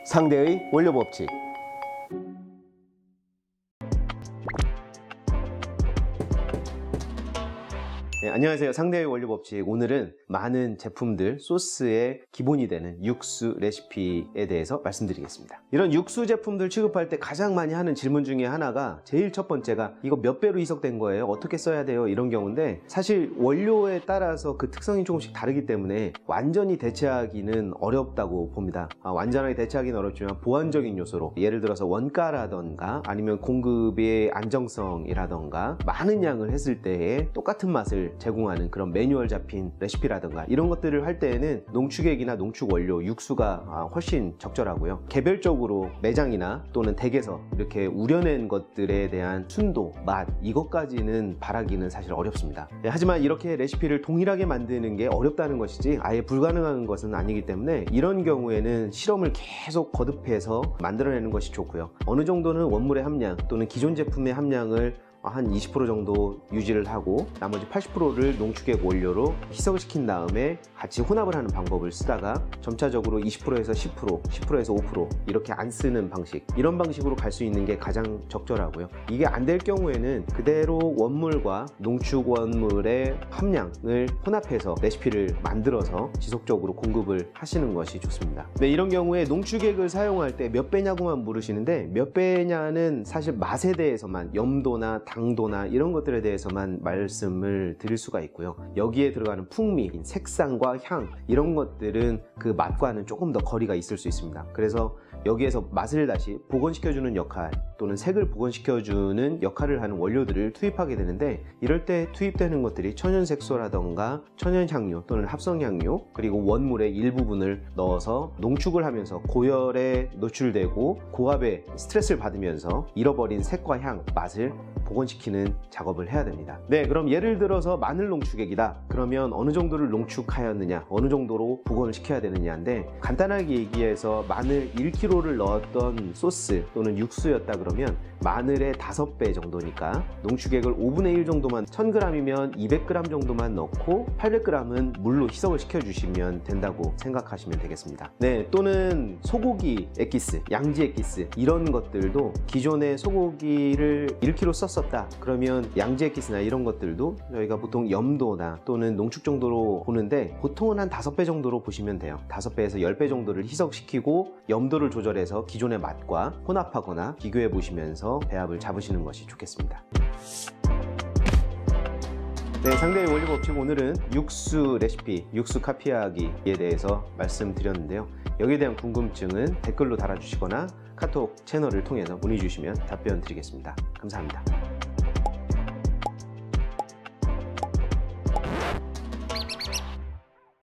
상대의 원료 법칙. 네, 안녕하세요. 상대의 원료 법칙. 오늘은 많은 제품들 소스의 기본이 되는 육수 레시피에 대해서 말씀드리겠습니다. 이런 육수 제품들 취급할 때 가장 많이 하는 질문 중에 하나가, 제일 첫 번째가 이거 몇 배로 희석된 거예요? 어떻게 써야 돼요? 이런 경우인데, 사실 원료에 따라서 그 특성이 조금씩 다르기 때문에 완전히 대체하기는 어렵다고 봅니다. 완전하게 대체하기는 어렵지만 보완적인 요소로, 예를 들어서 원가라던가 아니면 공급의 안정성이라던가 많은 양을 했을 때에 똑같은 맛을 제공하는 그런 매뉴얼 잡힌 레시피라든가 이런 것들을 할 때에는 농축액이나 농축 원료, 육수가 훨씬 적절하고요. 개별적으로 매장이나 또는 댁에서 이렇게 우려낸 것들에 대한 순도, 맛, 이것까지는 바라기는 사실 어렵습니다. 하지만 이렇게 레시피를 동일하게 만드는 게 어렵다는 것이지 아예 불가능한 것은 아니기 때문에, 이런 경우에는 실험을 계속 거듭해서 만들어내는 것이 좋고요. 어느 정도는 원물의 함량 또는 기존 제품의 함량을 한 20% 정도 유지를 하고 나머지 80%를 농축액 원료로 희석을 시킨 다음에 같이 혼합을 하는 방법을 쓰다가 점차적으로 20%에서 10%, 10%에서 5% 이렇게 안 쓰는 방식, 이런 방식으로 갈 수 있는 게 가장 적절하고요. 이게 안 될 경우에는 그대로 원물과 농축 원물의 함량을 혼합해서 레시피를 만들어서 지속적으로 공급을 하시는 것이 좋습니다. 네, 이런 경우에 농축액을 사용할 때 몇 배냐고만 물으시는데, 몇 배냐는 사실 맛에 대해서만, 염도나 당도나 이런 것들에 대해서만 말씀을 드릴 수가 있고요. 여기에 들어가는 풍미, 색상과 향, 이런 것들은 그 맛과는 조금 더 거리가 있을 수 있습니다. 그래서 여기에서 맛을 다시 복원시켜주는 역할 또는 색을 복원시켜주는 역할을 하는 원료들을 투입하게 되는데, 이럴 때 투입되는 것들이 천연색소라던가 천연향료 또는 합성향료, 그리고 원물의 일부분을 넣어서 농축을 하면서 고열에 노출되고 고압에 스트레스를 받으면서 잃어버린 색과 향, 맛을 복원시키는 작업을 해야 됩니다. 네, 그럼 예를 들어서 마늘 농축액이다. 그러면 어느 정도를 농축하였느냐, 어느 정도로 복원을 시켜야 되느냐인데, 간단하게 얘기해서 마늘 1kg를 넣었던 소스 또는 육수였다 그러면 마늘의 5배 정도니까 농축액을 5분의 1 정도만, 1000g이면 200g 정도만 넣고 800g은 물로 희석을 시켜주시면 된다고 생각하시면 되겠습니다. 네, 또는 소고기 엑기스, 양지 엑기스, 이런 것들도 기존에 소고기를 1kg 썼었다 그러면 양지 엑기스나 이런 것들도 저희가 보통 염도나 또는 농축 정도로 보는데, 보통은 한 5배 정도로 보시면 돼요. 5배에서 10배 정도를 희석시키고 염도를 조절해서 기존의 맛과 혼합하거나 비교해 보시면서 배합을 잡으시는 것이 좋겠습니다. 네, 상대의 원료 법칙. 오늘은 육수 레시피, 육수 카피하기에 대해서 말씀드렸는데요. 여기에 대한 궁금증은 댓글로 달아주시거나 카톡 채널을 통해서 문의 주시면 답변 드리겠습니다. 감사합니다.